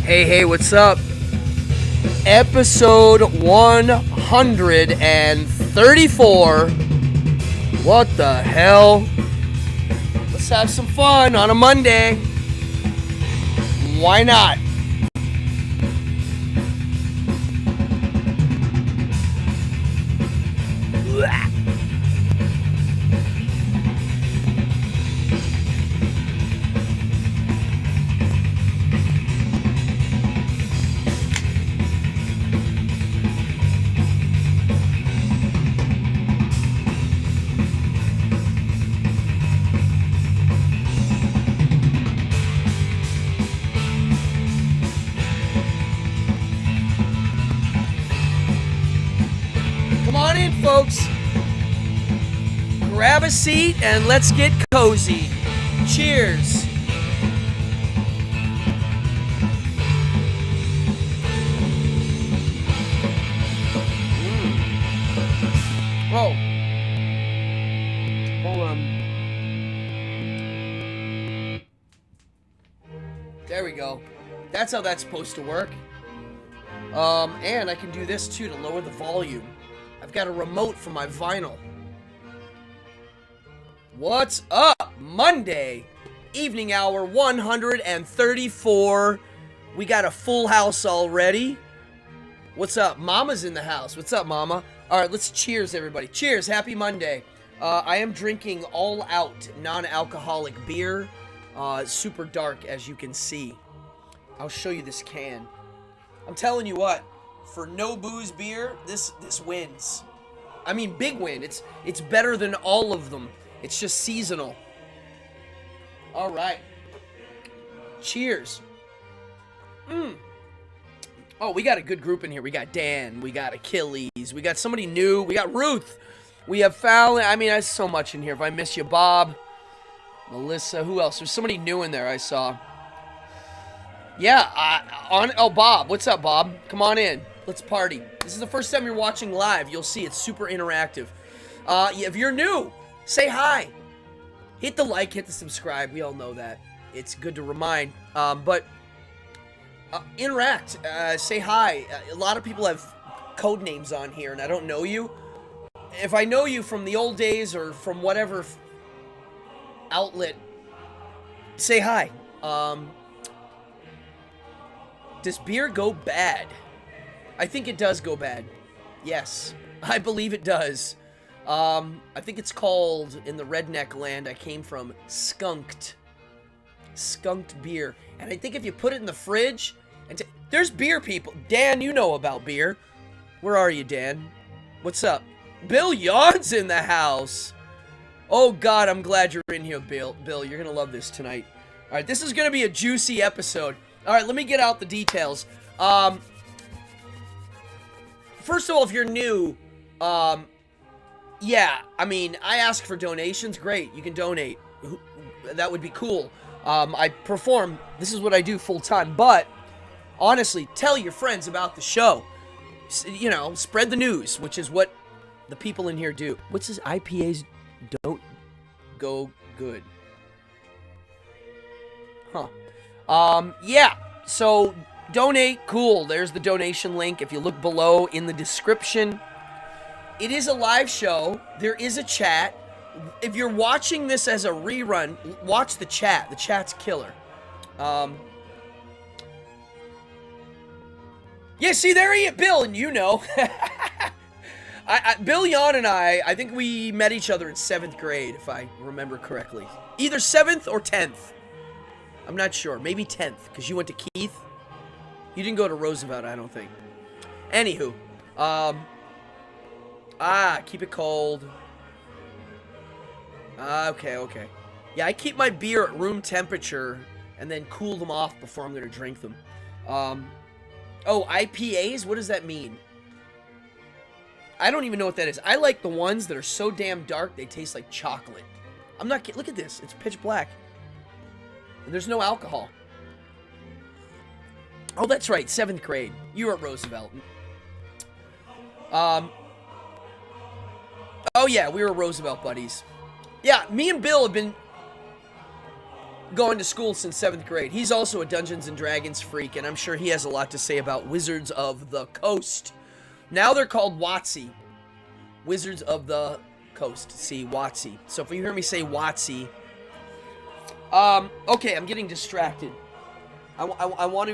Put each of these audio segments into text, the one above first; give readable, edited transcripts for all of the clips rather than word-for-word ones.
Hey, what's up? Episode 134. What the hell? Let's have some fun on a Monday. Why not? Blah. Come on in, folks. Grab a seat and let's get cozy. Cheers. Whoa. Hold on. There we go. That's how that's supposed to work. And I can do this too to lower the volume. I've got a remote for my vinyl. What's up? Monday, evening hour 134. We got a full house already. What's up? Mama's in the house. What's up, Mama? All right, let's cheers, everybody. Cheers. Happy Monday. I am drinking all out non-alcoholic beer. Super dark, as you can see. I'll show you this can. I'm telling you what. For no booze beer, this wins. I mean, big win. It's better than all of them. It's just seasonal. All right. Cheers. Oh, we got a good group in here. We got Dan. We got Achilles. We got somebody new. We got Ruth. We have Fallon. I mean, there's so much in here. If I miss you, Bob. Melissa. Who else? There's somebody new in there I saw. Yeah. Bob. What's up, Bob? Come on in. Let's party. This is the first time you're watching live. You'll see it's super interactive. If you're new, say hi. Hit the like, hit the subscribe. We all know that. It's good to remind. But interact. Say hi. A lot of people have code names on here, and I don't know you. If I know you from the old days or from whatever outlet, say hi. Does beer go bad? I think it does go bad. Yes, I believe it does. I think it's called, in the redneck land I came from, skunked. Skunked beer. And I think if you put it in the fridge, there's beer people. Dan, you know about beer. Where are you, Dan? What's up? Bill Yawn's in the house. Oh, God, I'm glad you're in here, Bill. Bill, you're going to love this tonight. All right, this is going to be a juicy episode. All right, let me get out the details. First of all, if you're new, yeah, I mean, I ask for donations. Great, you can donate. That would be cool. I perform. This is what I do full time. But honestly, tell your friends about the show. You know, spread the news, which is what the people in here do. What's this? IPAs don't go good. Huh. Yeah. So donate, cool. There's the donation link. If you look below in the description, it is a live show. There is a chat. If you're watching this as a rerun, watch the chat. The chat's killer. Yeah, see, there he is, Bill, and you know. Bill Yawn and I think we met each other in 7th grade, if I remember correctly. Either 7th or 10th. I'm not sure. Maybe 10th, because you went to Keith. You didn't go to Roosevelt, I don't think. Anywho. Keep it cold. Okay. Yeah, I keep my beer at room temperature and then cool them off before I'm going to drink them. IPAs? What does that mean? I don't even know what that is. I like the ones that are so damn dark they taste like chocolate. I'm not kidding. Look at this. It's pitch black. And there's no alcohol. Oh, that's right. 7th grade. You were at Roosevelt. Oh, yeah. We were Roosevelt buddies. Yeah, me and Bill have been going to school since 7th grade. He's also a Dungeons & Dragons freak, and I'm sure he has a lot to say about Wizards of the Coast. Now they're called WotC. Wizards of the Coast. See, WotC. So if you hear me say WotC... okay, I'm getting distracted. I want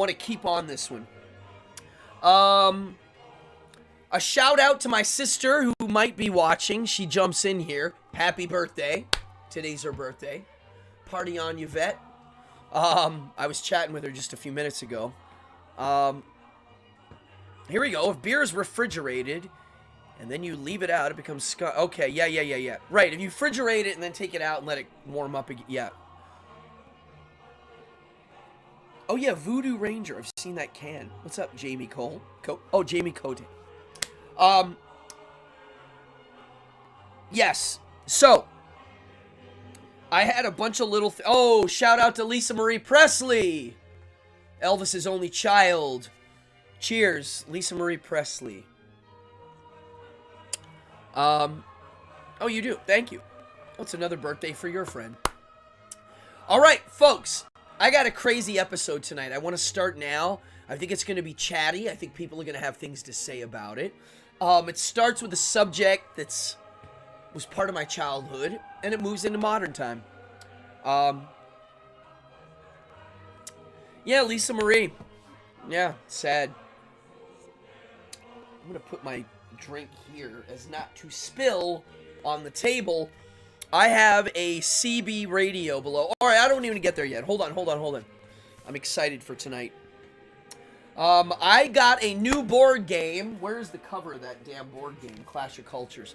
to keep on this one. A shout out to my sister who might be watching. She jumps in here. Happy birthday. Today's her birthday. Party on, Yvette. I was chatting with her just a few minutes ago. Here we go. If beer is refrigerated and then you leave it out, it becomes scum. Okay, yeah. Right, if you refrigerate it and then take it out and let it warm up again. Yeah. Oh, yeah, Voodoo Ranger. I've seen that can. What's up, Jamie Cole? Oh, Jamie Cote. Yes. So, I had a bunch of little... oh, shout out to Lisa Marie Presley. Elvis's only child. Cheers, Lisa Marie Presley. Oh, you do. Thank you. What's another birthday for your friend? All right, folks. I got a crazy episode tonight. I want to start now. I think it's going to be chatty. I think people are going to have things to say about it. It starts with a subject that's was part of my childhood, and it moves into modern time. Yeah, Lisa Marie. Yeah, sad. I'm going to put my drink here as not to spill on the table. I have a CB radio below. All right, I don't even get there yet. Hold on. I'm excited for tonight. I got a new board game. Where's the cover of that damn board game? Clash of Cultures.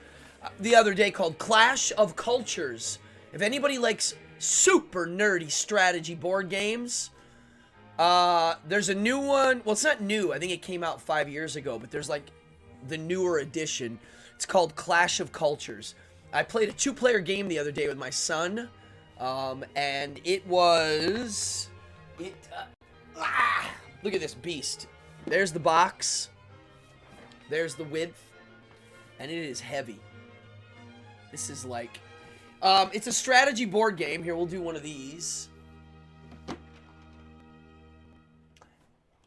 The other day called Clash of Cultures. If anybody likes super nerdy strategy board games, there's a new one. Well, it's not new. I think it came out 5 years ago, but there's like the newer edition. It's called Clash of Cultures. I played a 2-player game the other day with my son, and it was... look at this beast. There's the box. There's the width. And it is heavy. This is like... it's a strategy board game. Here, we'll do one of these.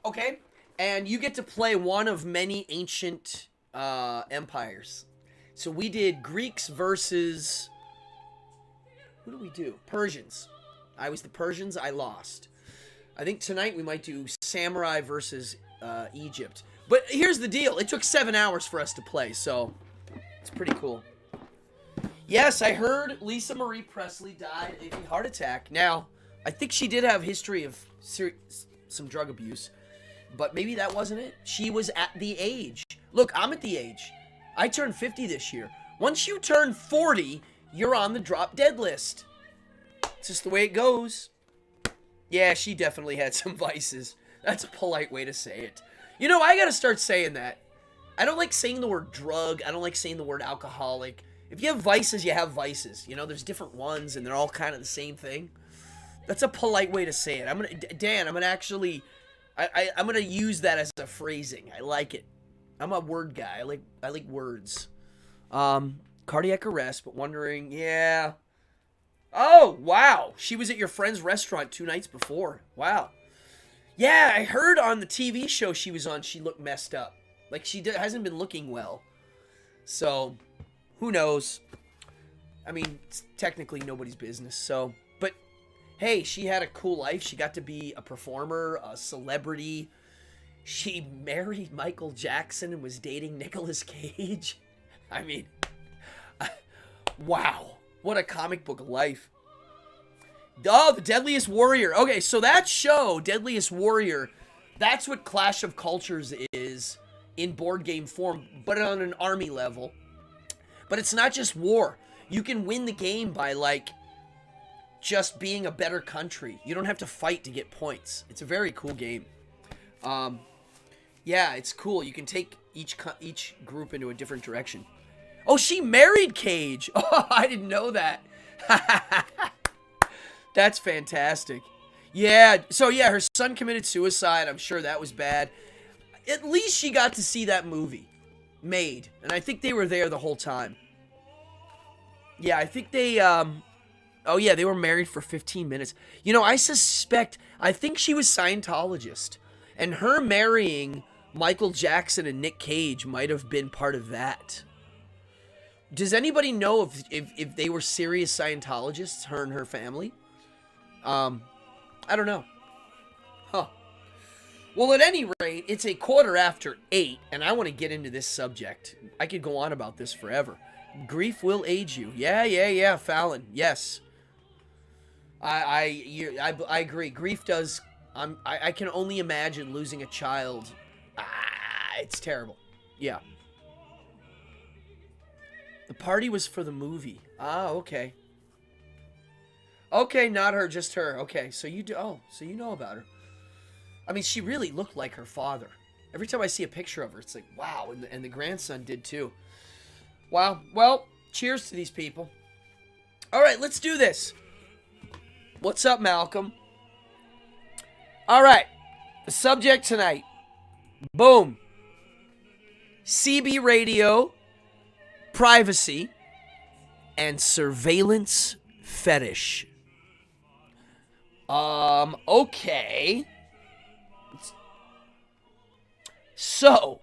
Okay. And you get to play one of many ancient empires. So we did Greeks versus... who do we do? Persians. I was the Persians. I lost. I think tonight we might do Samurai versus Egypt. But here's the deal. It took 7 hours for us to play, so it's pretty cool. Yes, I heard Lisa Marie Presley died of a heart attack. Now, I think she did have history of some drug abuse, but maybe that wasn't it. She was at the age. Look, I'm at the age. I turned 50 this year. Once you turn 40, you're on the drop dead list. It's just the way it goes. Yeah, she definitely had some vices. That's a polite way to say it. You know, I gotta start saying that. I don't like saying the word drug. I don't like saying the word alcoholic. If you have vices, you have vices. You know, there's different ones, and they're all kind of the same thing. That's a polite way to say it. Dan, I'm gonna actually... I'm gonna use that as a phrasing. I like it. I'm a word guy. I like words. Cardiac arrest, but wondering, yeah. Oh, wow. She was at your friend's restaurant 2 nights before. Wow. Yeah, I heard on the TV show she was on, she looked messed up. Like, she hasn't been looking well. So, who knows? I mean, it's technically nobody's business, so. But, hey, she had a cool life. She got to be a performer, a celebrity. She married Michael Jackson and was dating Nicolas Cage. I mean, wow. What a comic book life. Oh, the Deadliest Warrior. Okay, so that show, Deadliest Warrior, that's what Clash of Cultures is in board game form, but on an army level. But it's not just war. You can win the game by, like, just being a better country. You don't have to fight to get points. It's a very cool game. Yeah, it's cool. You can take each group into a different direction. Oh, she married Cage. Oh, I didn't know that. That's fantastic. Yeah, so yeah, her son committed suicide. I'm sure that was bad. At least she got to see that movie made. And I think they were there the whole time. Yeah, I think they Oh, yeah, they were married for 15 minutes. I think she was Scientologist. And her marrying Michael Jackson and Nick Cage might have been part of that. Does anybody know if they were serious Scientologists, her and her family? I don't know. Huh. Well, at any rate, it's 8:15, and I want to get into this subject. I could go on about this forever. Grief will age you. Yeah, Fallon. Yes. I agree. Grief does. I can only imagine losing a child. It's terrible. Yeah. The party was for the movie. Okay. Okay, not her, just her. Okay, so you do. Oh, so you know about her. I mean, she really looked like her father. Every time I see a picture of her, it's like, wow. And the grandson did too. Wow. Well, cheers to these people. All right, let's do this. What's up, Malcolm? All right. The subject tonight. Boom. CB radio, privacy, and surveillance fetish. Okay. So,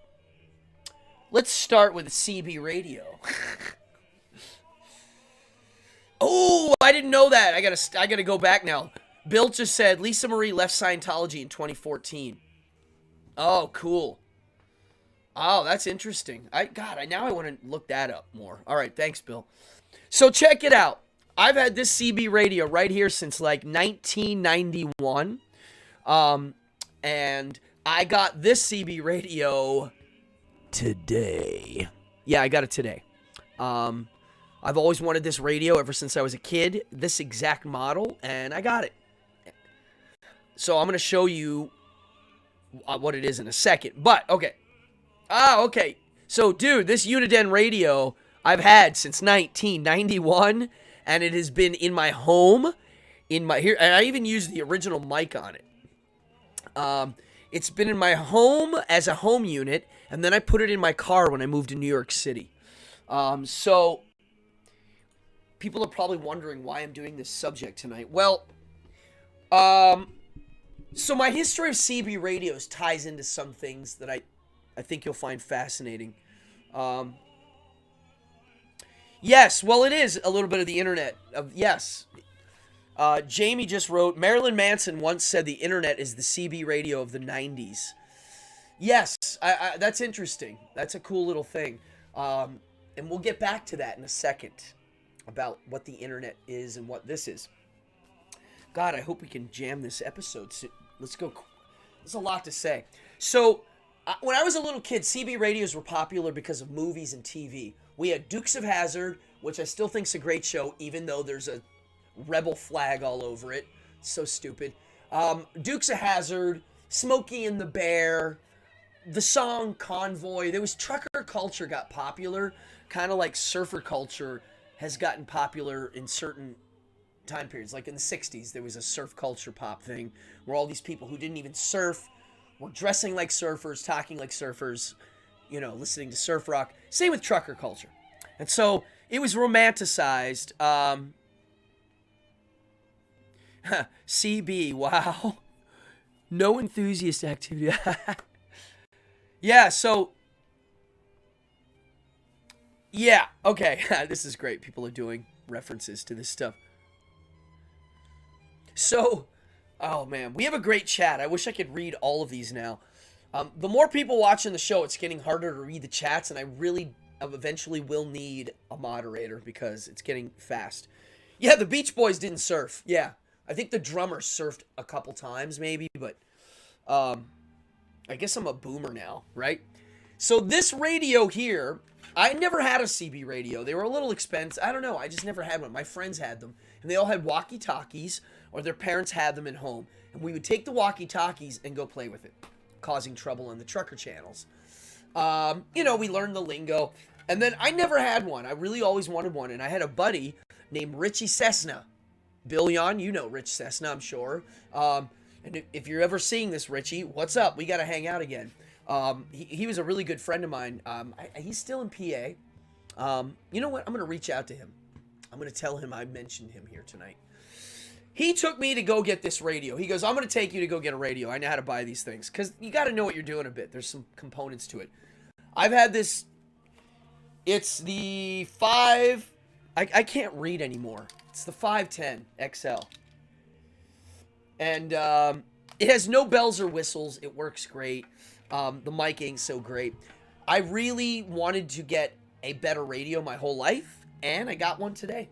let's start with CB radio. Oh, I didn't know that. I gotta go back now. Bill just said Lisa Marie left Scientology in 2014. Oh, cool. Oh, that's interesting. Now I want to look that up more. All right, thanks, Bill. So check it out. I've had this CB radio right here since like 1991. And I got this CB radio today. Yeah, I got it today. I've always wanted this radio ever since I was a kid, this exact model, and I got it. So I'm going to show you what it is in a second. But, okay. Okay. So, dude, this Uniden radio I've had since 1991, and it has been in my home, and I even used the original mic on it. It's been in my home as a home unit, and then I put it in my car when I moved to New York City. So, people are probably wondering why I'm doing this subject tonight. Well, so my history of CB radios ties into some things that I think you'll find fascinating. Yes, well, it is a little bit of the internet. Yes. Jamie just wrote, Marilyn Manson once said the internet is the CB radio of the 90s. Yes, that's interesting. That's a cool little thing. And we'll get back to that in a second about what the internet is and what this is. God, I hope we can jam this episode. Let's go. There's a lot to say. So, when I was a little kid, CB radios were popular because of movies and TV. We had Dukes of Hazzard, which I still think is a great show, even though there's a rebel flag all over it. So stupid. Dukes of Hazzard, Smokey and the Bear, the song Convoy. There was trucker culture got popular, kind of like surfer culture has gotten popular in certain time periods. Like in the 60s, there was a surf culture pop thing where all these people who didn't even surf were dressing like surfers, talking like surfers, listening to surf rock. Same with trucker culture. And so it was romanticized. CB, wow. No enthusiast activity. Yeah, so. Yeah, okay. This is great. People are doing references to this stuff. So, oh man, we have a great chat. I wish I could read all of these now. The more people watching the show, it's getting harder to read the chats, and I really eventually will need a moderator because it's getting fast. Yeah, the Beach Boys didn't surf. Yeah, I think the drummer surfed a couple times maybe, but I guess I'm a boomer now, right? So this radio here, I never had a CB radio. They were a little expensive. I don't know. I just never had one. My friends had them, and they all had walkie-talkies, or their parents had them at home. And we would take the walkie-talkies and go play with it, causing trouble on the trucker channels. We learned the lingo. And then I never had one. I really always wanted one. And I had a buddy named Richie Cessna. Billion, you know Rich Cessna, I'm sure. And if you're ever seeing this, Richie, what's up? We got to hang out again. He was a really good friend of mine. He's still in PA. You know what? I'm going to reach out to him. I'm going to tell him I mentioned him here tonight. He took me to go get this radio. He goes, I'm going to take you to go get a radio. I know how to buy these things. Because you got to know what you're doing a bit. There's some components to it. I've had this. It's the 5. I can't read anymore. It's the 510 XL. And it has no bells or whistles. It works great. The mic ain't so great. I really wanted to get a better radio my whole life. And I got one today.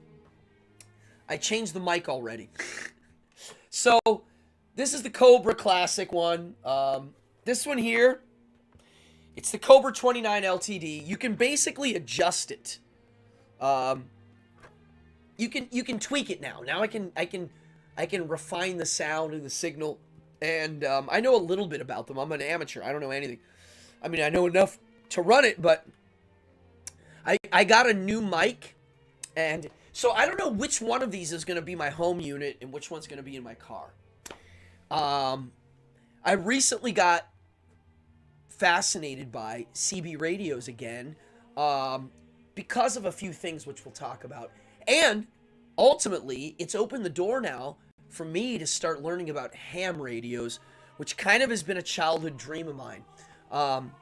I changed the mic already. So, this is the Cobra Classic one. This one here, it's the Cobra 29 LTD. You can basically adjust it. You can tweak it now. Now I can refine the sound and the signal. And I know a little bit about them. I'm an amateur. I don't know anything. I mean, I know enough to run it, but I got a new mic. And so I don't know which one of these is going to be my home unit and which one's going to be in my car. I recently got fascinated by CB radios again because of a few things which we'll talk about. And ultimately, it's opened the door now for me to start learning about ham radios, which kind of has been a childhood dream of mine. I'm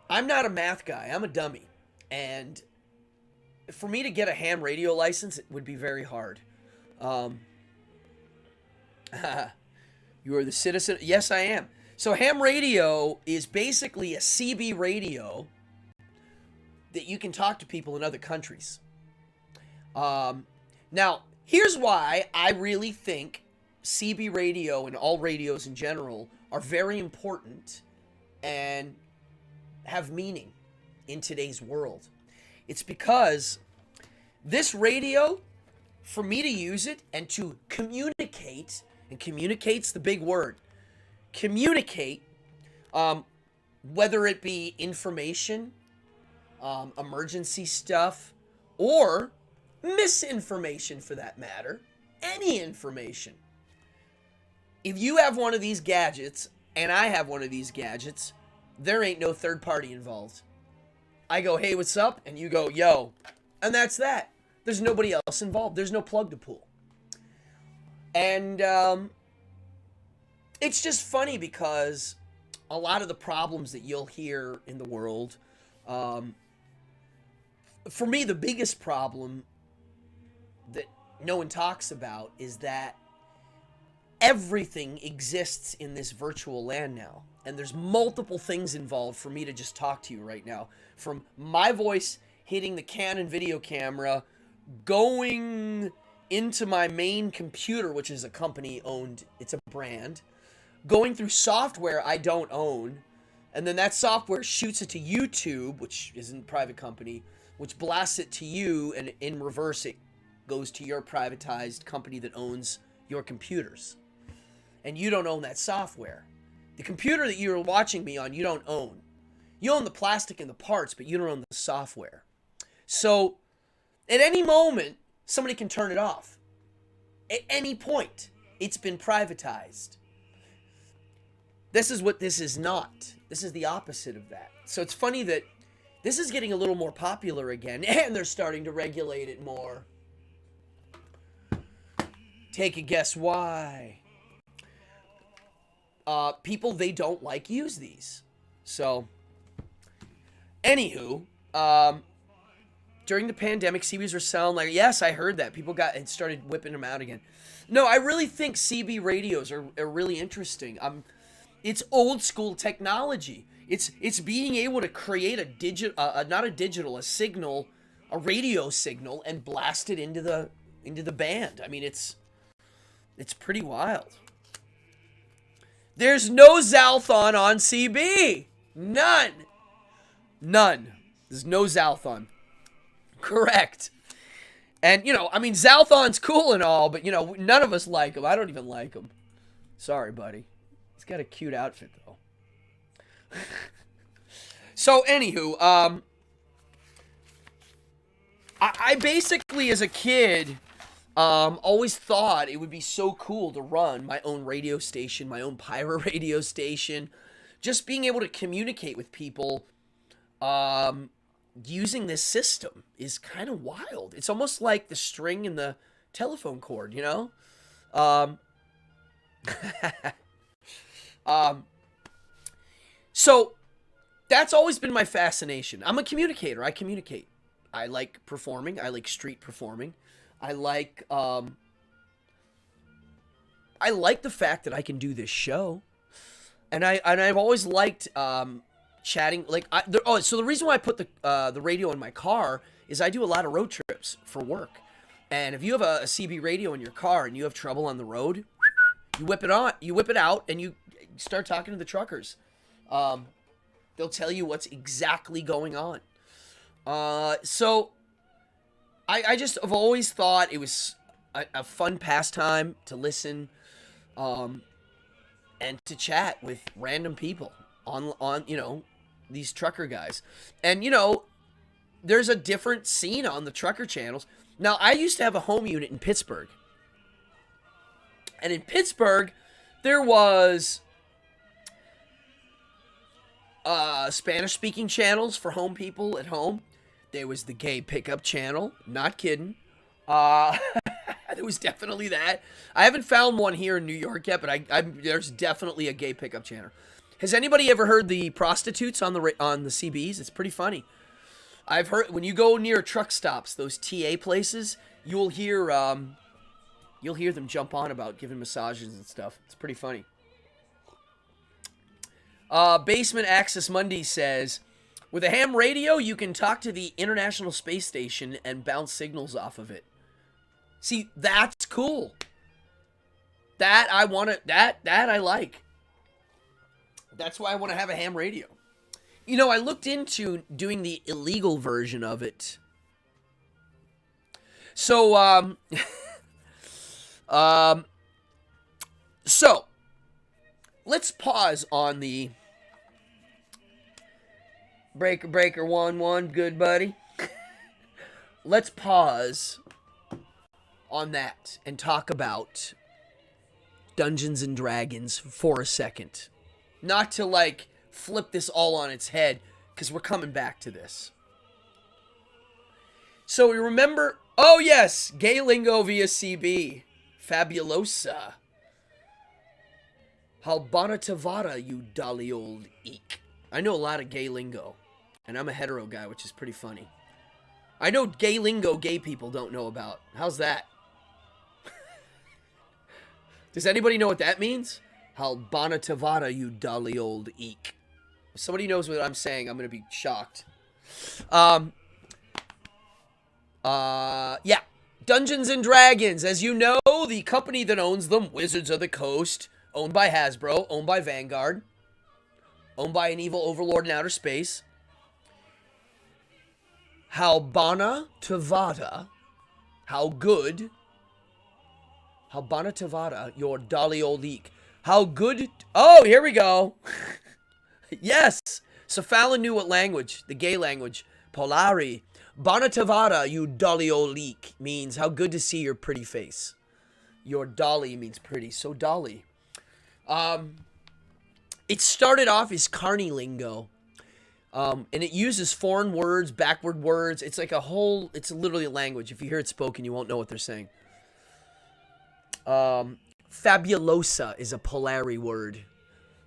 not a math guy. I'm a dummy. And for me to get a ham radio license, it would be very hard. You are the citizen. Yes, I am. So ham radio is basically a CB radio that you can talk to people in other countries. Now, here's why I really think CB radio and all radios in general are very important and have meaning in today's world. It's because this radio, for me to use it and to communicate, and communicate's the big word, communicate, whether it be information, emergency stuff, or misinformation for that matter, any information. If you have one of these gadgets, and I have one of these gadgets, there ain't no third party involved. I go, hey, what's up? And you go, yo. And that's that. There's nobody else involved. There's no plug to pull. And it's just funny because a lot of the problems that you'll hear in the world, for me, the biggest problem that no one talks about is that everything exists in this virtual land now. And there's multiple things involved for me to just talk to you right now. From my voice hitting the Canon video camera, going into my main computer, which is a company owned, it's a brand, going through software I don't own, and then that software shoots it to YouTube, which isn't a private company, which blasts it to you, and in reverse it goes to your privatized company that owns your computers. And you don't own that software. The computer that you're watching me on, you don't own. You own the plastic and the parts, but you don't own the software. So, at any moment, somebody can turn it off. At any point, it's been privatized. This is what this is not. This is the opposite of that. So it's funny that this is getting a little more popular again, and they're starting to regulate it more. Take a guess why. People they don't like use these. So, anywho, during the pandemic, CBs were selling like, yes, I heard that. People got and started whipping them out again. No, I really think CB radios are really interesting. It's old school technology. It's being able to create a signal, a radio signal, and blast it into the band. I mean, it's pretty wild. There's no Zalthon on CB. None. There's no Zalthon. Correct. And, I mean, Zalthon's cool and all, but, none of us like him. I don't even like him. Sorry, buddy. He's got a cute outfit, though. So, anywho, I basically, as a kid, always thought it would be so cool to run my own radio station, my own pirate radio station. Just being able to communicate with people using this system is kind of wild. It's almost like the string in the telephone cord, you know? Um, um, so that's always been my fascination. I'm a communicator. I communicate. I like performing. I like street performing. I like the fact that I can do this show, and I've always liked chatting. So the reason why I put the radio in my car is I do a lot of road trips for work, and if you have a CB radio in your car and you have trouble on the road, you whip it out, and you start talking to the truckers. They'll tell you what's exactly going on. So I just have always thought it was a fun pastime to listen, and to chat with random people on these trucker guys. And there's a different scene on the trucker channels. Now, I used to have a home unit in Pittsburgh. And in Pittsburgh, there was Spanish-speaking channels for home people at home. There was the gay pickup channel. Not kidding. There was definitely that. I haven't found one here in New York yet, but there's definitely a gay pickup channel. Has anybody ever heard the prostitutes on the CBs? It's pretty funny. I've heard when you go near truck stops, those TA places, you'll hear them jump on about giving massages and stuff. It's pretty funny. Basement Access Monday says, with a ham radio, you can talk to the International Space Station and bounce signals off of it. See, that's cool. That I like. That's why I want to have a ham radio. I looked into doing the illegal version of it. So, so let's pause on the breaker 1-1, good buddy. Let's pause on that and talk about Dungeons and Dragons for a second. Not to flip this all on its head, because we're coming back to this. So we remember, oh yes, gay lingo via CB. Fabulosa. Halbana Tavara, you dolly old eek. I know a lot of gay lingo, and I'm a hetero guy, which is pretty funny. I know gay lingo gay people don't know about. How's that? Does anybody know what that means? Halbana Tavara, you dolly old eek. If somebody knows what I'm saying, I'm going to be shocked. Yeah. Dungeons and Dragons. As you know, the company that owns them, Wizards of the Coast, owned by Hasbro, owned by Vanguard, owned by an evil overlord in outer space. Halbana Tavara. How good. Halbana Tavara, your dolly old eek. How good. Oh, here we go. Yes. So Fallon knew what language. The gay language. Polari. Banatavara, you dolly old eek, means how good to see your pretty face. Your dolly means pretty. So dolly. It started off as Carney lingo. And it uses foreign words, backward words. It's like it's literally a language. If you hear it spoken, you won't know what they're saying. Fabulosa is a Polari word.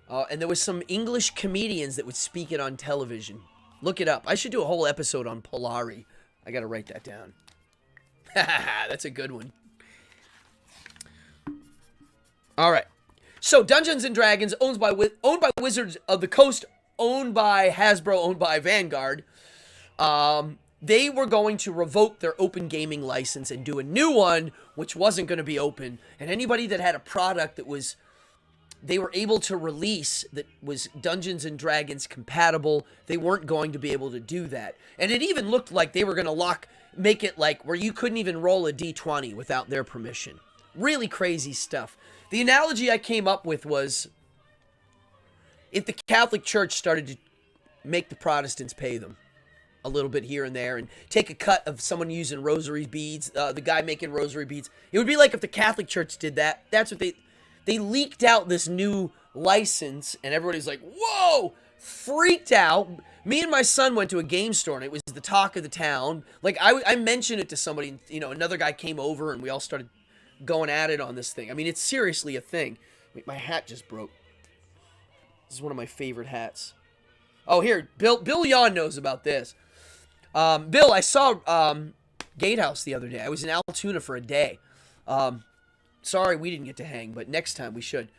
And there was some English comedians that would speak it on television. Look it up. I should do a whole episode on Polari. I gotta write that down. That's a good one. All right. So Dungeons and Dragons, owned by Wizards of the Coast, owned by Hasbro, owned by Vanguard. They were going to revoke their open gaming license and do a new one, which wasn't going to be open. And anybody that had a product that they were able to release that was Dungeons and Dragons compatible, they weren't going to be able to do that. And it even looked like they were going to make it where you couldn't even roll a D20 without their permission. Really crazy stuff. The analogy I came up with was if the Catholic Church started to make the Protestants pay them a little bit here and there and take a cut of someone using rosary beads, the guy making rosary beads. It would be like if the Catholic Church did that. That's what they leaked out this new license, and everybody's like, whoa, freaked out. Me and my son went to a game store, and it was the talk of the town. Like, I mentioned it to somebody, you know, another guy came over and we all started going at it on this thing. I mean, it's seriously a thing. Wait, my hat just broke. This is one of my favorite hats. Oh, here, Bill Yawn knows about this. Bill, I saw Gatehouse the other day. I was in Altoona for a day. Sorry we didn't get to hang, but next time we should.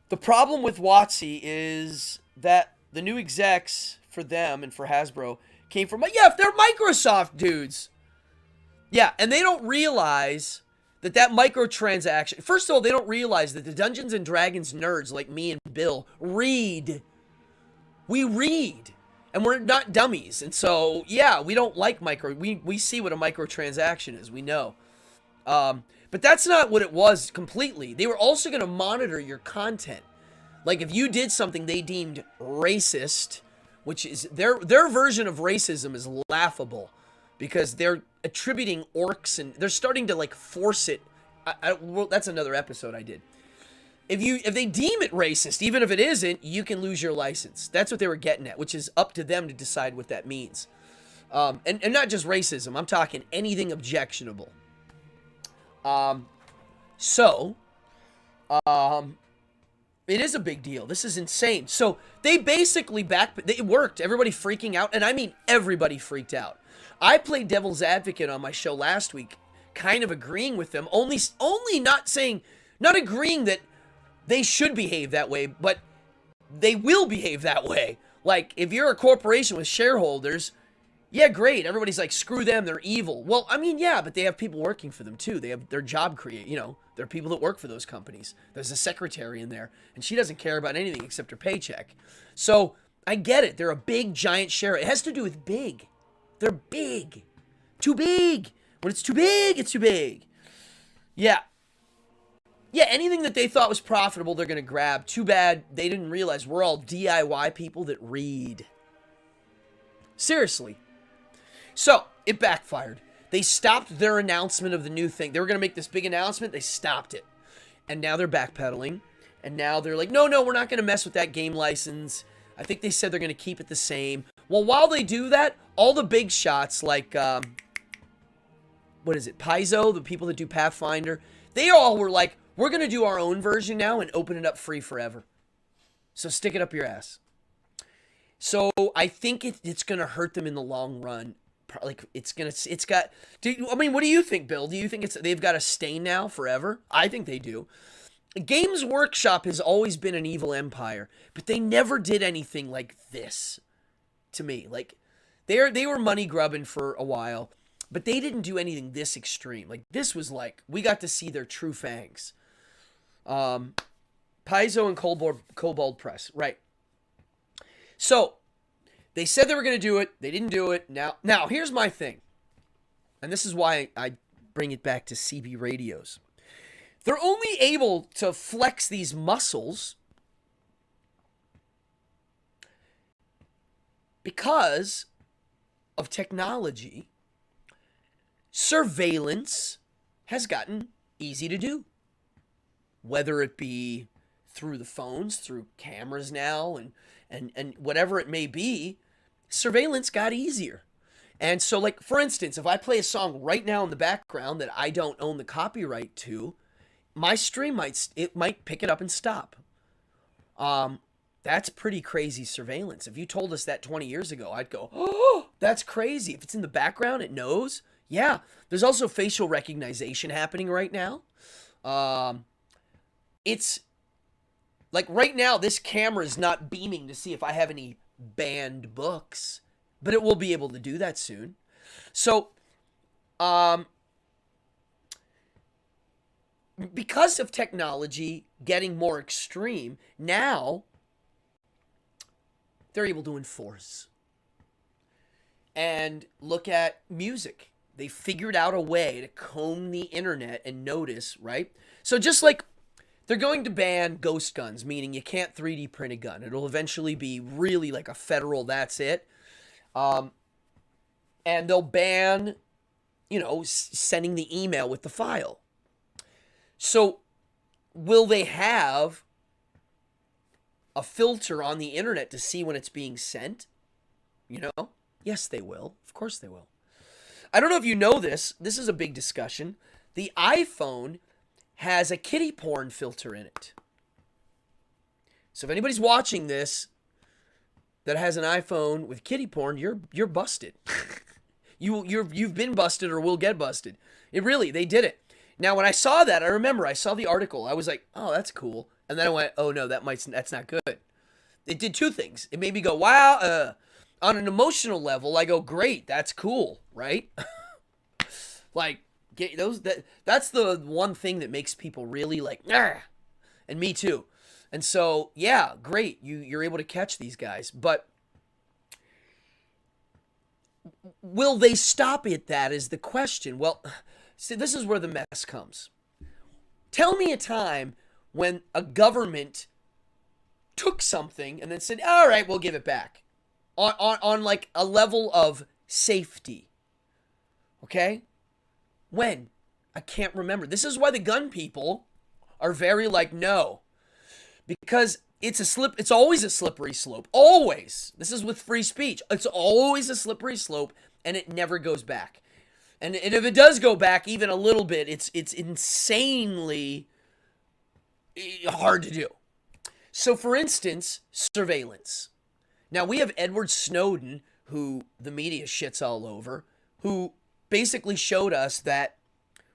The problem with WotC is that the new execs for them and for Hasbro came from, yeah, they're Microsoft dudes. Yeah, and they don't realize that microtransaction, first of all, they don't realize that the Dungeons and Dragons nerds like me and Bill read. We read. And we're not dummies. And so, yeah, we don't like we see what a microtransaction is. We know. But that's not what it was completely. They were also going to monitor your content. Like, if you did something they deemed racist, which is their version of racism is laughable, because they're attributing orcs and they're starting to like force it. Well, that's another episode I did. If they deem it racist, even if it isn't, you can lose your license. That's what they were getting at, which is up to them to decide what that means. And not just racism. I'm talking anything objectionable. It is a big deal. This is insane. So they basically it worked. Everybody freaking out. And I mean, everybody freaked out. I played devil's advocate on my show last week, kind of agreeing with them, only not agreeing that they should behave that way, but they will behave that way. Like, if you're a corporation with shareholders, yeah, great. Everybody's like, screw them, they're evil. Well, I mean, yeah, but they have people working for them too. They have their job there are people that work for those companies. There's a secretary in there, and she doesn't care about anything except her paycheck. So, I get it. They're a big, giant share. It has to do with big. They're big. Too big. When it's too big, it's too big. Yeah. Yeah, anything that they thought was profitable, they're going to grab. Too bad they didn't realize we're all DIY people that read. Seriously. So, it backfired. They stopped their announcement of the new thing. They were going to make this big announcement. They stopped it. And now they're backpedaling. And now they're like, no, we're not going to mess with that game license. I think they said they're going to keep it the same. Well, while they do that, all the big shots like, what is it, Paizo, the people that do Pathfinder, they all were like, we're going to do our own version now and open it up free forever. So stick it up your ass. So I think it's going to hurt them in the long run. Like, I mean, what do you think, Bill? Do you think they've got to stay now forever? I think they do. Games Workshop has always been an evil empire, but they never did anything like this to me. Like, they were money grubbing for a while, but they didn't do anything this extreme. Like, this was like, we got to see their true fangs. Paizo and Kobold Press, right. So, they said they were going to do it. They didn't do it. Now, here's my thing. And this is why I bring it back to CB radios. They're only able to flex these muscles because of technology. Surveillance has gotten easy to do. Whether it be through the phones, through cameras now, and whatever it may be, surveillance got easier. And so, like, for instance, if I play a song right now in the background that I don't own the copyright to, my stream might pick it up and stop. That's pretty crazy surveillance. If you told us that 20 years ago, I'd go, oh, that's crazy. If it's in the background, it knows. Yeah. There's also facial recognition happening right now. It's like right now, this camera is not beaming to see if I have any banned books, but it will be able to do that soon. So, because of technology getting more extreme, now they're able to enforce. And look at music. They figured out a way to comb the internet and notice, right? So just like they're going to ban ghost guns, meaning you can't 3D print a gun. It'll eventually be really like a federal, that's it. And they'll ban, sending the email with the file. So will they have a filter on the internet to see when it's being sent? Yes, they will. Of course they will. I don't know if you know this. This is a big discussion. The iPhone has a kiddie porn filter in it. So if anybody's watching this that has an iPhone with kiddie porn, you're busted. You've been busted or will get busted. They did it. Now when I saw that, I saw the article. I was like, oh, that's cool. And then I went, oh no, that's not good. It did two things. It made me go, wow. On an emotional level, I go, great, that's cool, right? Like, that's the one thing that makes people really like, nah. And me too. And so, yeah, great, you're able to catch these guys. But will they stop at that is the question. Well, see, this is where the mess comes. Tell me a time when a government took something and then said, all right, we'll give it back. On like a level of safety. Okay? When? I can't remember. This is why the gun people are very like, no. Because it's always a slippery slope. Always. This is with free speech. It's always a slippery slope and it never goes back. And if it does go back even a little bit, it's insanely hard to do. So for instance, surveillance. Now, we have Edward Snowden, who the media shits all over, who basically showed us that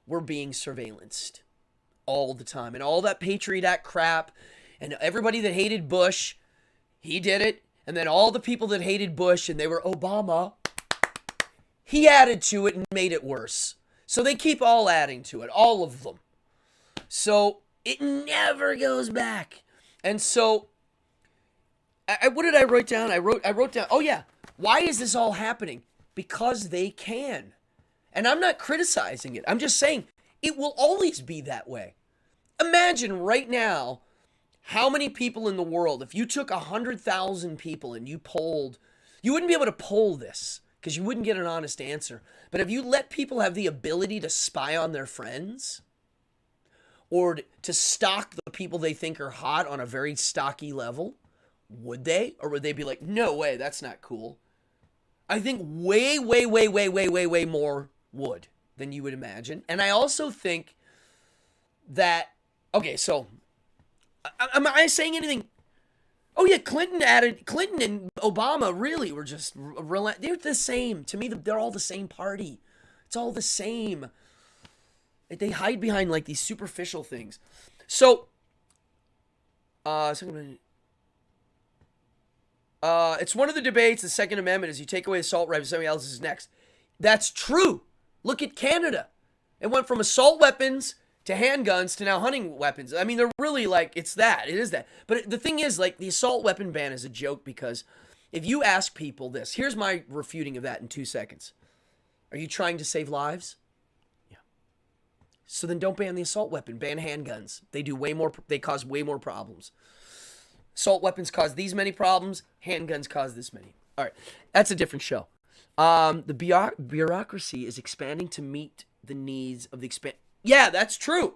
we're being surveillanced all the time. And all that Patriot Act crap, and everybody that hated Bush, he did it. And then all the people that hated Bush and they were Obama, he added to it and made it worse. So they keep all adding to it, all of them. So it never goes back. And so what did I write down? I wrote down, oh yeah, why is this all happening? Because they can. And I'm not criticizing it. I'm just saying it will always be that way. Imagine right now how many people in the world, if you took 100,000 people and you polled, you wouldn't be able to poll this because you wouldn't get an honest answer. But if you let people have the ability to spy on their friends or to stalk the people they think are hot on a very stocky level, would they? Or would they be like, no way, that's not cool? I think way more would than you would imagine. And I also think that, okay, so, am I saying anything? Oh yeah, Clinton and Obama really were just, they're the same. To me, they're all the same party. It's all the same. They hide behind like these superficial things. So, it's one of the debates, the Second Amendment, is you take away assault rifles, somebody else is next. That's true. Look at Canada. It went from assault weapons to handguns to now hunting weapons. I mean, they're really like, it is that. But the thing is, like, the assault weapon ban is a joke because if you ask people this, here's my refuting of that in 2 seconds. Are you trying to save lives? Yeah. So then don't ban the assault weapon. Ban handguns. They cause way more problems. Assault weapons cause these many problems. Handguns cause this many. All right. That's a different show. The bureaucracy is expanding to meet the needs of the Yeah, that's true.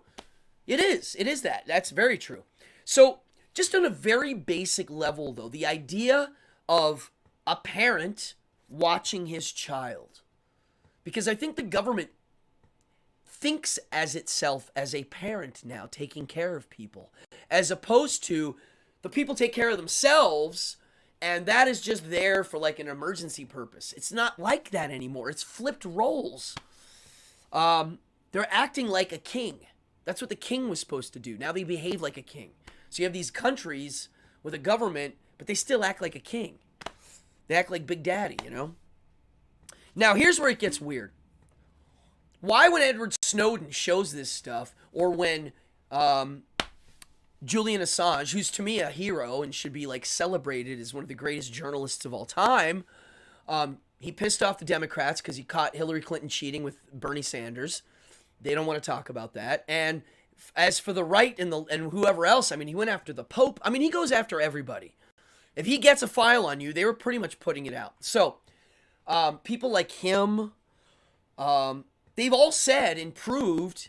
It is. It is that. That's very true. So just on a very basic level, though, the idea of a parent watching his child. Because I think the government thinks as itself as a parent now, taking care of people. As opposed to the people take care of themselves, and that is just there for like an emergency purpose. It's not like that anymore. It's flipped roles. They're acting like a king. That's what the king was supposed to do. Now they behave like a king. So you have these countries with a government, but they still act like a king. They act like Big Daddy, you know? Now, here's where it gets weird. Why when Edward Snowden shows this stuff, or when Julian Assange, who's to me a hero and should be like celebrated as one of the greatest journalists of all time, he pissed off the Democrats because he caught Hillary Clinton cheating with Bernie Sanders. They don't want to talk about that. And as for the right and whoever else, I mean, he went after the Pope. I mean, he goes after everybody. If he gets a file on you, they were pretty much putting it out. So people like him, they've all said and proved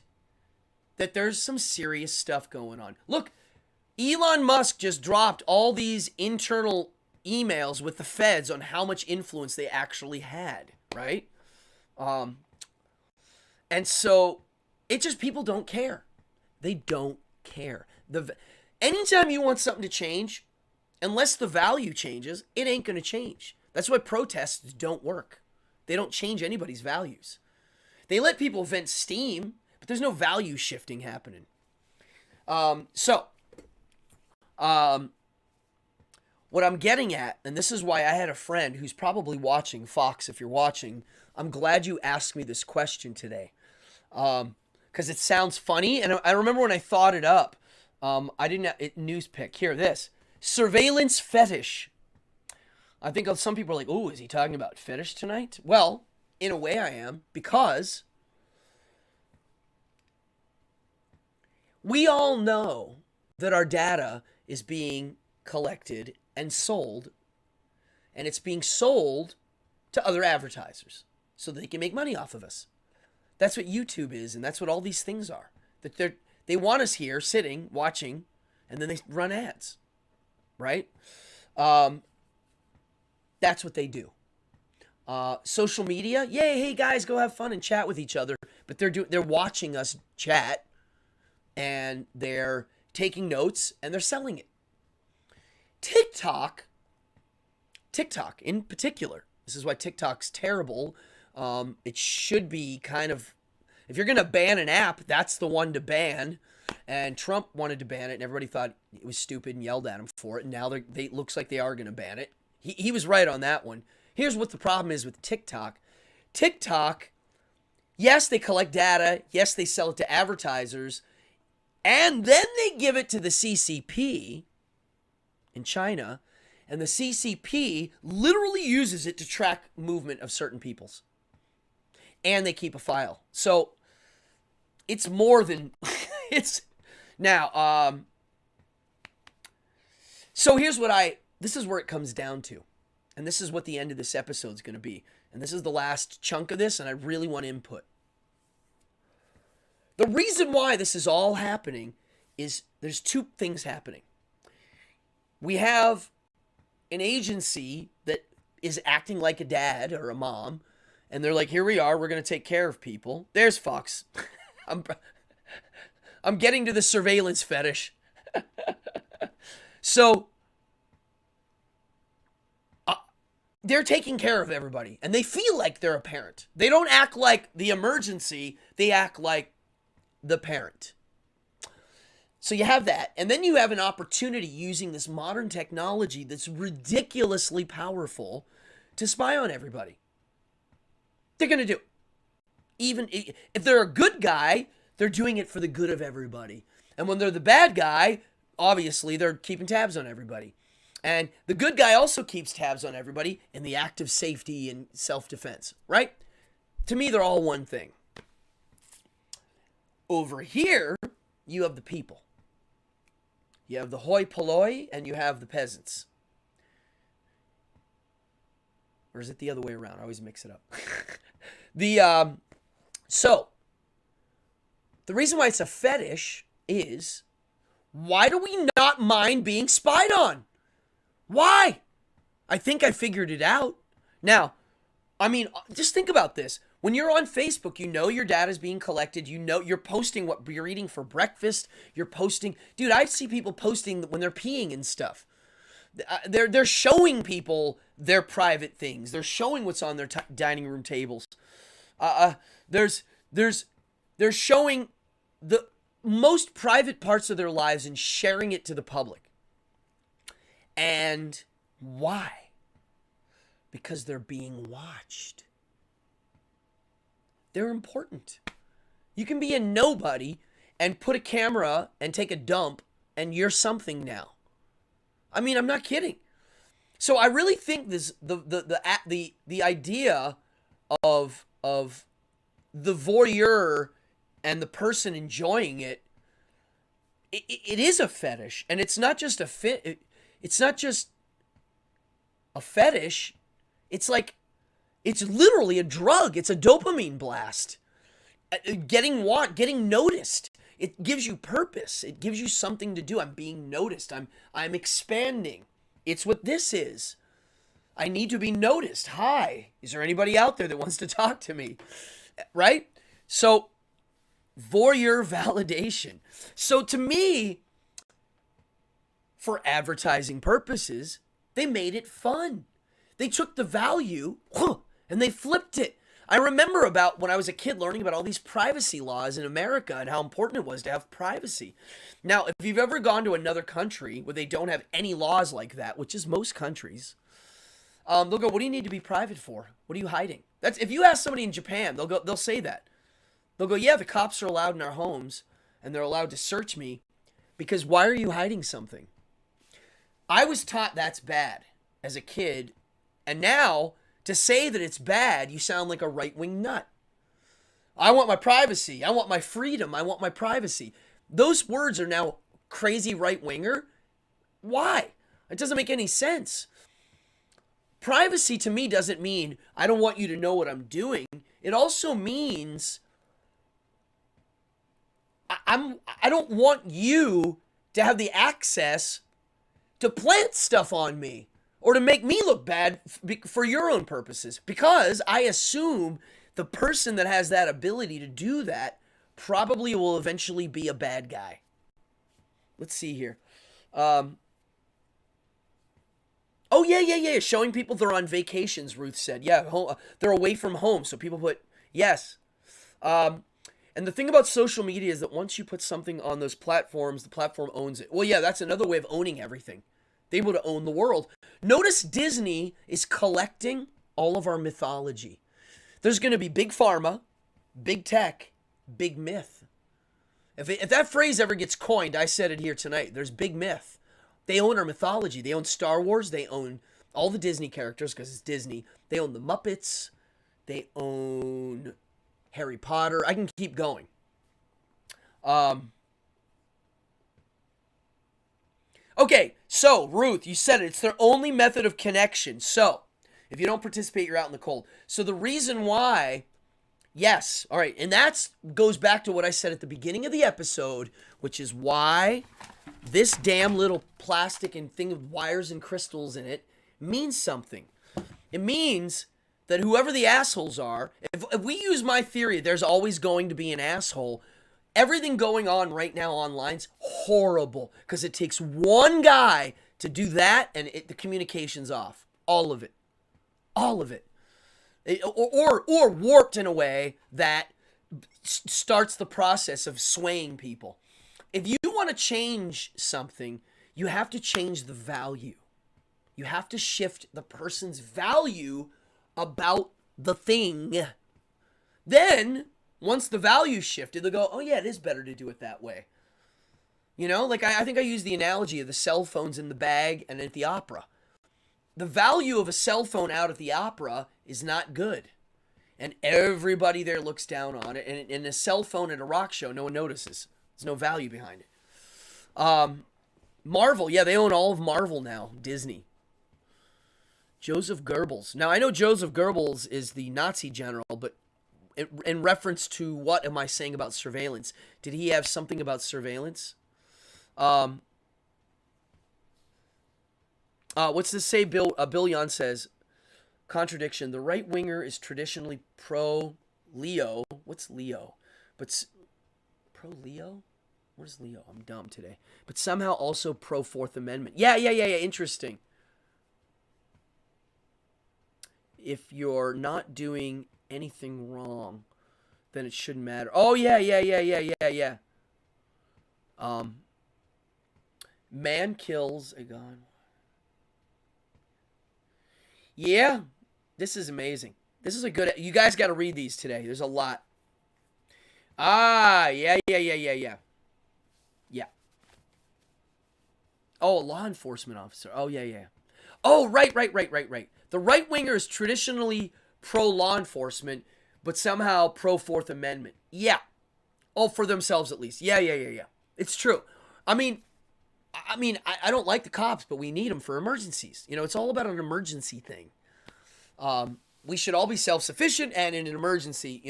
that there's some serious stuff going on. Look, Elon Musk just dropped all these internal emails with the feds on how much influence they actually had, right? And so it just, people don't care. They don't care. Anytime you want something to change, unless the value changes, it ain't going to change. That's why protests don't work. They don't change anybody's values. They let people vent steam, but there's no value shifting happening. What I'm getting at, and this is why I had a friend who's probably watching, Fox, if you're watching, I'm glad you asked me this question today. Because it sounds funny, and I remember when I thought it up, I didn't have news pick. Here, this. Surveillance fetish. I think some people are like, "Oh, is he talking about fetish tonight?" Well, in a way I am, because we all know that our data is being collected and sold, and it's being sold to other advertisers so that they can make money off of us. That's what YouTube is, and that's what all these things are. That they want us here sitting, watching, and then they run ads, right? That's what they do. Social media, yay, hey guys, go have fun and chat with each other. But they're watching us chat, and they're taking notes, and they're selling it. TikTok in particular, this is why TikTok's terrible. It should be kind of, if you're going to ban an app, that's the one to ban. And Trump wanted to ban it, and everybody thought it was stupid and yelled at him for it. And now they looks like they are going to ban it. He was right on that one. Here's what the problem is with TikTok. TikTok, yes, they collect data. Yes, they sell it to advertisers. And then they give it to the CCP in China. And the CCP literally uses it to track movement of certain peoples. And they keep a file. So it's more than it's now. So here's this is where it comes down to. And this is what the end of this episode is going to be. And this is the last chunk of this, and I really want input. The reason why this is all happening is there's two things happening. We have an agency that is acting like a dad or a mom, and they're like, here we are, we're going to take care of people. There's Fox. I'm getting to the surveillance fetish. So they're taking care of everybody, and they feel like they're a parent. They don't act like the emergency, they act like the parent. So you have that, and then you have an opportunity using this modern technology that's ridiculously powerful to spy on everybody. They're going to do it. Even if they're a good guy, they're doing it for the good of everybody. And when they're the bad guy, obviously they're keeping tabs on everybody. And the good guy also keeps tabs on everybody in the act of safety and self-defense, right? To me, they're all one thing. Over here, you have the people. You have the hoi polloi, and you have the peasants. Or is it the other way around? I always mix it up. So, the reason why it's a fetish is, why do we not mind being spied on? Why? I think I figured it out. Now, I mean, just think about this. When you're on Facebook, you know your data is being collected. You know you're posting what you're eating for breakfast. You're posting. Dude, I see people posting when they're peeing and stuff. They're showing people their private things. They're showing what's on their dining room tables. They're showing the most private parts of their lives and sharing it to the public. And why? Because they're being watched. They're important. You can be a nobody and put a camera and take a dump, and you're something now. I mean, I'm not kidding. So I really think this the idea of the voyeur and the person enjoying it is a fetish, and it's not just it's not just a fetish. It's like, it's literally a drug. It's a dopamine blast. Getting noticed. It gives you purpose. It gives you something to do. I'm being noticed. I'm expanding It's what this is. I need to be noticed. Hi, is there anybody out there that wants to talk to me? Right? So, voyeur validation. So to me, for advertising purposes, they made it fun. They took the value and they flipped it. I remember about when I was a kid learning about all these privacy laws in America and how important it was to have privacy. Now, if you've ever gone to another country where they don't have any laws like that, which is most countries, they'll go, "What do you need to be private for? What are you hiding?" That's if you ask somebody in Japan, they'll say that. They'll go, "Yeah, the cops are allowed in our homes and they're allowed to search me because why are you hiding something?" I was taught that's bad as a kid, and now to say that it's bad, you sound like a right-wing nut. I want my privacy. I want my freedom. I want my privacy. Those words are now crazy right-winger. Why? It doesn't make any sense. Privacy to me doesn't mean I don't want you to know what I'm doing. It also means I don't want you to have the access to plant stuff on me or to make me look bad for your own purposes, because I assume the person that has that ability to do that probably will eventually be a bad guy. Let's see here. Oh, yeah. Showing people they're on vacations, Ruth said. Yeah, they're away from home, so people put, yes. And the thing about social media is that once you put something on those platforms, the platform owns it. Well, yeah, that's another way of owning everything. They're able to own the world. Notice Disney is collecting all of our mythology. There's going to be big pharma, big tech, big myth. If that phrase ever gets coined, I said it here tonight. There's big myth. They own our mythology. They own Star Wars. They own all the Disney characters because it's Disney. They own the Muppets. They own Harry Potter. I can keep going. Okay, so Ruth, you said it. It's their only method of connection. So if you don't participate, you're out in the cold. So the reason why, yes, all right, and that goes back to what I said at the beginning of the episode, which is why this damn little plastic and thing of wires and crystals in it means something. It means that whoever the assholes are, if we use my theory, there's always going to be an asshole. Everything going on right now online's horrible because it takes one guy to do that and the communication's off. All of it. Or warped in a way that starts the process of swaying people. If you want to change something, you have to change the value. You have to shift the person's value about the thing. Then, once the value shifted, they'll go, "Oh yeah, it is better to do it that way." You know, like I think I used the analogy of the cell phones in the bag and at the opera. The value of a cell phone out at the opera is not good. And everybody there looks down on it. And a cell phone at a rock show, no one notices. There's no value behind it. Marvel, yeah, they own all of Marvel now. Disney. Joseph Goebbels. Now, I know Joseph Goebbels is the Nazi general, but in reference to what am I saying about surveillance? Did he have something about surveillance? What's this say? Bill Yon says, contradiction. The right winger is traditionally pro-Leo. What's Leo? But pro-Leo? What is Leo? I'm dumb today. But somehow also pro-Fourth Amendment. Yeah. Interesting. If you're not doing anything wrong, then it shouldn't matter. Oh, yeah. Man kills a gun. Yeah, this is amazing. This is a good... You guys got to read these today. There's a lot. Yeah. Oh, a law enforcement officer. Oh, yeah. Oh, right. The right winger is traditionally pro-law enforcement, but somehow pro-Fourth Amendment. Yeah. Oh, for themselves at least. Yeah. It's true. I mean, I don't like the cops, but we need them for emergencies. You know, it's all about an emergency thing. We should all be self-sufficient, and in an emergency,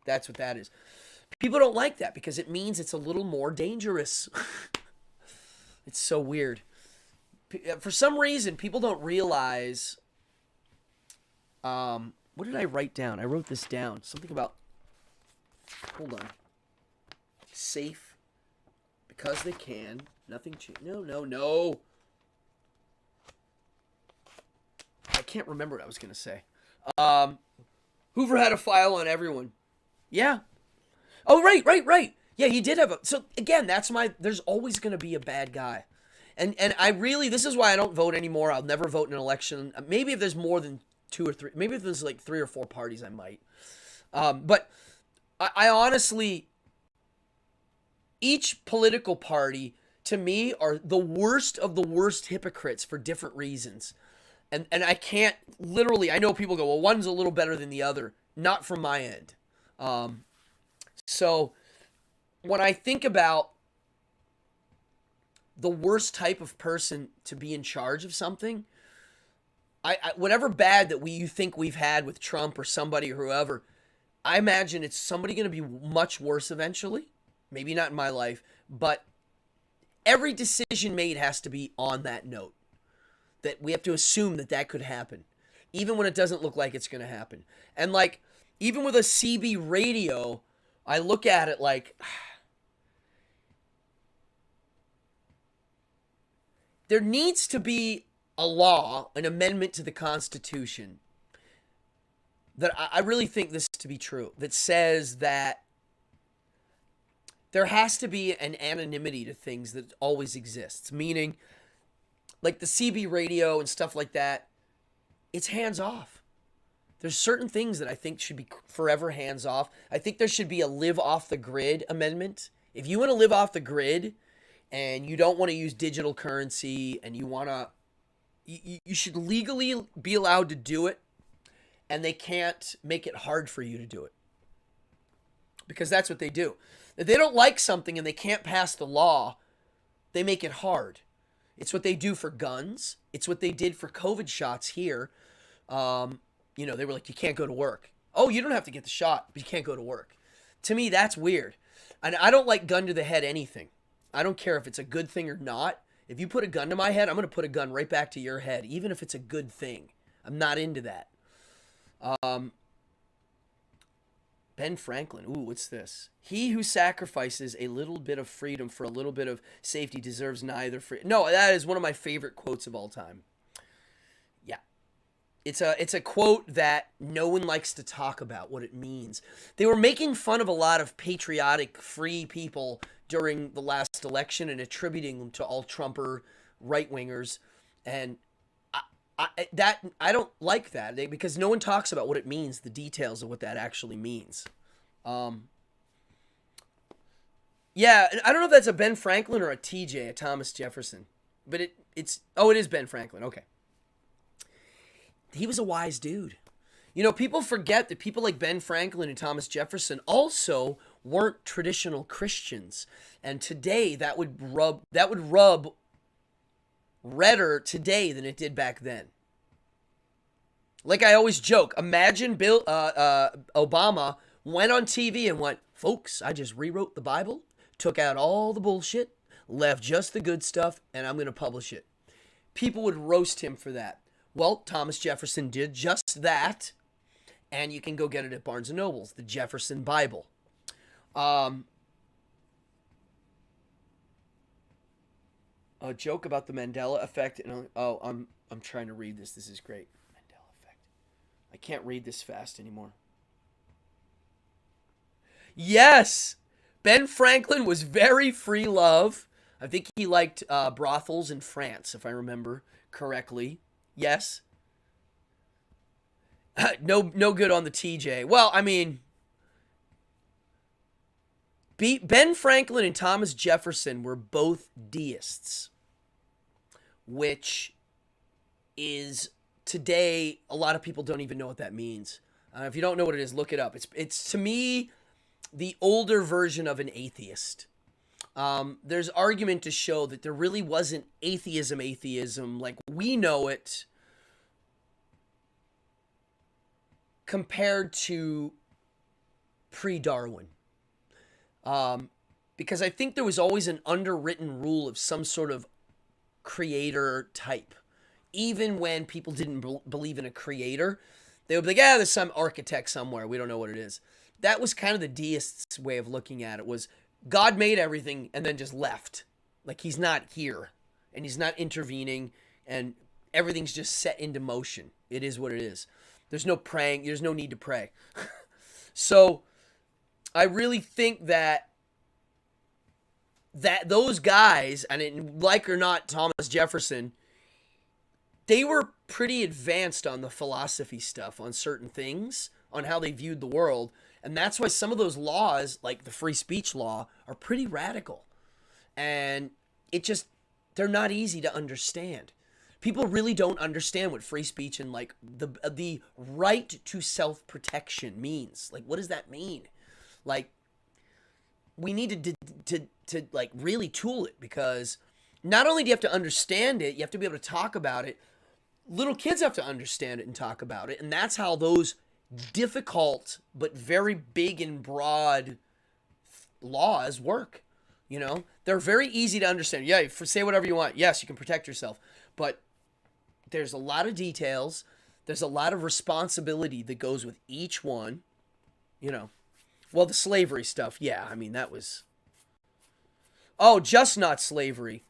that's what that is. People don't like that because it means it's a little more dangerous. It's so weird. For some reason, people don't realize. What did I write down? I wrote this down. Something about. Hold on. Safe. Because they can. Nothing change. No. I can't remember what I was going to say. Hoover had a file on everyone. Yeah. Oh, right. Yeah, he did have a... So, again, that's my... There's always going to be a bad guy. And I really... This is why I don't vote anymore. I'll never vote in an election. Maybe if there's more than 2 or 3... Maybe if there's like 3 or 4 parties, I might. But I honestly... Each political party, to me, are the worst of the worst hypocrites for different reasons. And I can't... Literally, I know people go, well, one's a little better than the other. Not from my end. So... When I think about the worst type of person to be in charge of something, whatever bad that you think we've had with Trump or somebody or whoever, I imagine it's somebody going to be much worse eventually. Maybe not in my life, but every decision made has to be on that note. That we have to assume that could happen, even when it doesn't look like it's going to happen. And like, even with a CB radio, I look at it like... There needs to be a law, an amendment to the Constitution, that I really think this to be true, that says that there has to be an anonymity to things that always exists. Meaning, like the CB radio and stuff like that, it's hands off. There's certain things that I think should be forever hands off. I think there should be a live off the grid amendment. If you want to live off the grid... and you don't want to use digital currency, and you want to, you should legally be allowed to do it, and they can't make it hard for you to do it. Because that's what they do. If they don't like something and they can't pass the law, they make it hard. It's what they do for guns. It's what they did for COVID shots here. They were like, you can't go to work. Oh, you don't have to get the shot, but you can't go to work. To me, that's weird. And I don't like gun to the head anything. I don't care if it's a good thing or not. If you put a gun to my head, I'm going to put a gun right back to your head, even if it's a good thing. I'm not into that. Ben Franklin. Ooh, what's this? He who sacrifices a little bit of freedom for a little bit of safety deserves neither freedom. No, that is one of my favorite quotes of all time. Yeah. It's a quote that no one likes to talk about what it means. They were making fun of a lot of patriotic, free people during the last election and attributing them to all Trumper right-wingers. And I don't like that because no one talks about what it means, the details of what that actually means. Yeah, I don't know if that's a Ben Franklin or a TJ, a Thomas Jefferson. But it is Ben Franklin. Okay. He was a wise dude. People forget that people like Ben Franklin and Thomas Jefferson also weren't traditional Christians. And today that would rub redder today than it did back then. Like I always joke, imagine Obama went on TV and went, folks, I just rewrote the Bible, took out all the bullshit, left just the good stuff, and I'm going to publish it. People would roast him for that. Well, Thomas Jefferson did just that, and you can go get it at Barnes & Noble's, the Jefferson Bible. A joke about the Mandela effect. I'm trying to read this. This is great. Mandela effect. I can't read this fast anymore. Yes! Ben Franklin was very free love. I think he liked brothels in France, if I remember correctly. Yes. No good on the TJ. Well, I mean, Ben Franklin and Thomas Jefferson were both deists, which is today a lot of people don't even know what that means. If you don't know what it is, look it up. It's to me the older version of an atheist. There's argument to show that there really wasn't atheism like we know it compared to pre-Darwin. Because I think there was always an underwritten rule of some sort of creator type. Even when people didn't believe in a creator, they would be like, yeah, there's some architect somewhere. We don't know what it is. That was kind of the deists' way of looking at it, was God made everything and then just left. Like, he's not here and he's not intervening and everything's just set into motion. It is what it is. There's no praying. There's no need to pray. So I really think that those guys, and like or not Thomas Jefferson, they were pretty advanced on the philosophy stuff, on certain things, on how they viewed the world. And that's why some of those laws, like the free speech law, are pretty radical. And they're not easy to understand. People really don't understand what free speech and like the right to self-protection means. Like, what does that mean? Like, we need to like really tool it, because not only do you have to understand it, you have to be able to talk about it. Little kids have to understand it and talk about it. And that's how those difficult but very big and broad laws work. You know, they're very easy to understand. Yeah, say whatever you want. Yes, you can protect yourself. But there's a lot of details. There's a lot of responsibility that goes with each one. You know, well, the slavery stuff. Yeah, I mean, that was... Oh, just not slavery.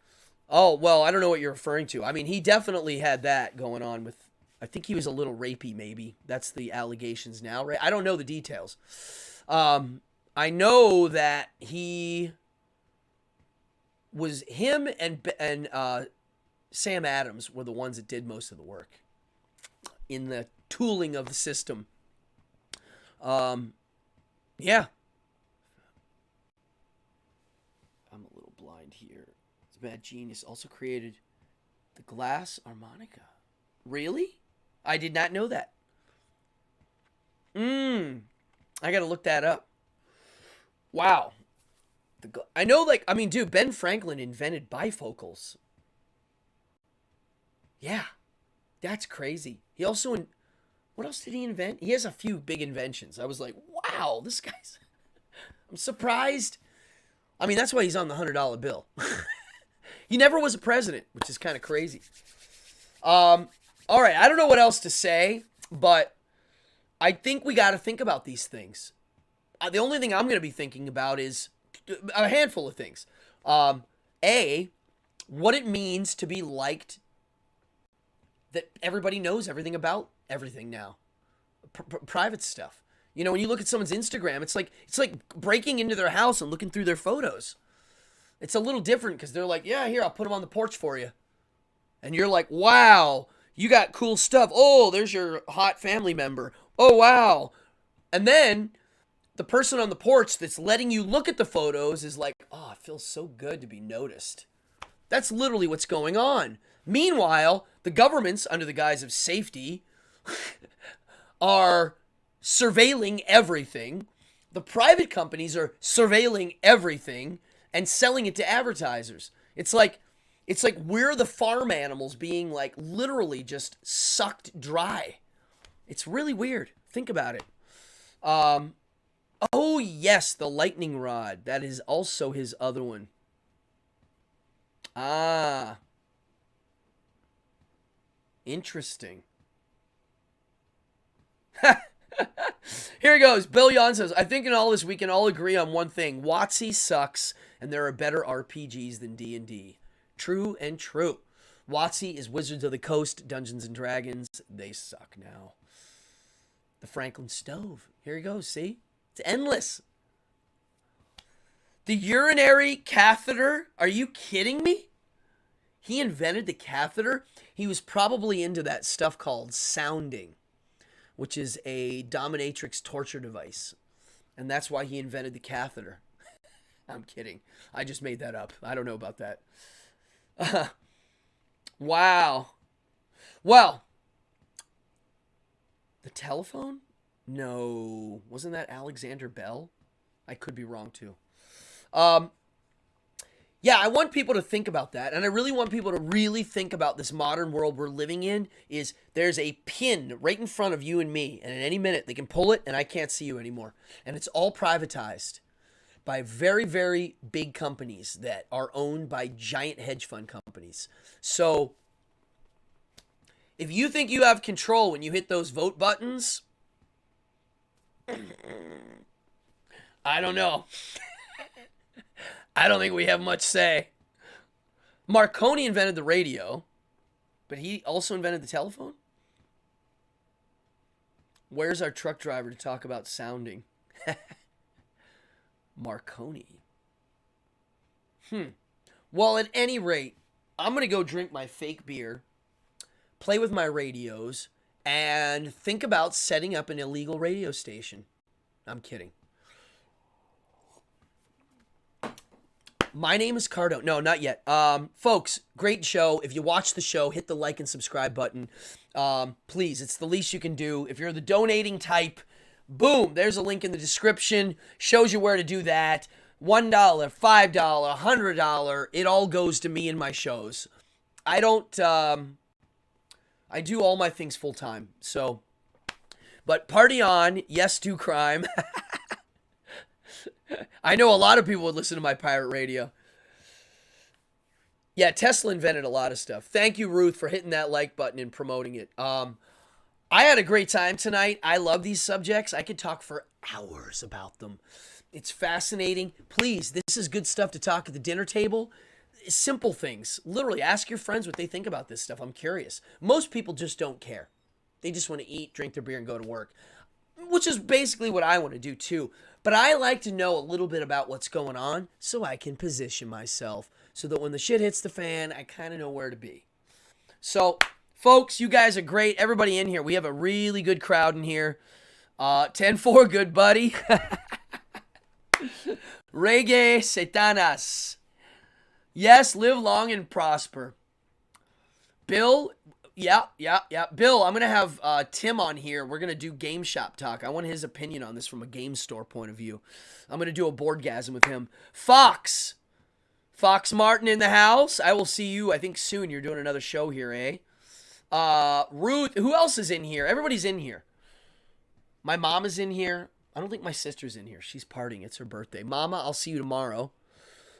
Oh, well, I don't know what you're referring to. I mean, he definitely had that going on with... I think he was a little rapey, maybe. That's the allegations now, right? I don't know the details. I know that him and Sam Adams were the ones that did most of the work in the tooling of the system. Yeah. I'm a little blind here. It's Mad Genius also created the glass harmonica. Really? I did not know that. I gotta look that up. Wow. I know, like, I mean, dude, Ben Franklin invented bifocals. Yeah. That's crazy. He also, what else did he invent? He has a few big inventions. I was like, wow, this guy's, I'm surprised. I mean, that's why he's on the $100 bill. He never was a president, which is kind of crazy. All right, I don't know what else to say, but I think we got to think about these things. The only thing I'm going to be thinking about is a handful of things. A, what it means to be liked, that everybody knows everything about everything now. Private stuff. You know, when you look at someone's Instagram, it's like breaking into their house and looking through their photos. It's a little different because they're like, yeah, here, I'll put them on the porch for you. And you're like, wow, you got cool stuff. Oh, there's your hot family member. Oh, wow. And then the person on the porch that's letting you look at the photos is like, oh, it feels so good to be noticed. That's literally what's going on. Meanwhile, the governments, under the guise of safety, are surveilling everything. The private companies are surveilling everything and selling it to advertisers. It's like we're the farm animals being like literally just sucked dry. It's really weird. Think about it. Oh yes, the lightning rod. That is also his other one. Ah. Interesting. Here he goes. Bill Yon says, I think in all this we can all agree on one thing. WotC sucks, and there are better RPGs than D&D. True and true. WotC is Wizards of the Coast, Dungeons and Dragons. They suck now. The Franklin Stove. Here he goes, see? It's endless. The urinary catheter? Are you kidding me? He invented the catheter? He was probably into that stuff called sounding, which is a dominatrix torture device. And that's why he invented the catheter. I'm kidding. I just made that up. I don't know about that. Wow. Well, the telephone? No. Wasn't that Alexander Bell? I could be wrong too. Yeah, I want people to think about that. And I really want people to really think about this modern world we're living in. Is there's a pin right in front of you and me. And at any minute, they can pull it and I can't see you anymore. And it's all privatized. by very, very big companies that are owned by giant hedge fund companies. So if you think you have control when you hit those vote buttons, I don't know. I don't think we have much say. Marconi invented the radio, but he also invented the telephone? Where's our truck driver to talk about sounding? Marconi. Well, at any rate, I'm going to go drink my fake beer, play with my radios, and think about setting up an illegal radio station. I'm kidding. My name is Cardone. No, not yet. Folks, great show. If you watch the show, hit the like and subscribe button. Please, it's the least you can do. If you're the donating type, boom, there's a link in the description. Shows you where to do that. $1, $5, $100. It all goes to me and my shows. I don't, I do all my things full time. So, but party on. Yes, do crime. I know a lot of people would listen to my pirate radio. Yeah, Tesla invented a lot of stuff. Thank you, Ruth, for hitting that like button and promoting it. I had a great time tonight. I love these subjects. I could talk for hours about them. It's fascinating. Please, this is good stuff to talk at the dinner table. Simple things. Literally, ask your friends what they think about this stuff. I'm curious. Most people just don't care. They just want to eat, drink their beer, and go to work, which is basically what I want to do too. But I like to know a little bit about what's going on so I can position myself so that when the shit hits the fan, I kind of know where to be. So, folks, you guys are great. Everybody in here, we have a really good crowd in here. 10-4, good buddy. Reggae Satanas. Yes, live long and prosper. Bill, yeah. Bill, I'm going to have Tim on here. We're going to do Game Shop talk. I want his opinion on this from a game store point of view. I'm going to do a boardgasm with him. Fox Martin in the house. I will see you, I think, soon. You're doing another show here, eh? Ruth, who else is in here? Everybody's in here. My mom is in here. I don't think my sister's in here. She's partying. It's her birthday. Mama, I'll see you tomorrow.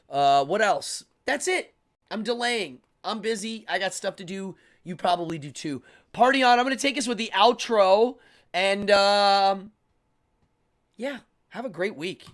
What else? That's it. I'm delaying. I'm busy. I got stuff to do. You probably do too. Party on. I'm going to take us with the outro. And, yeah, have a great week.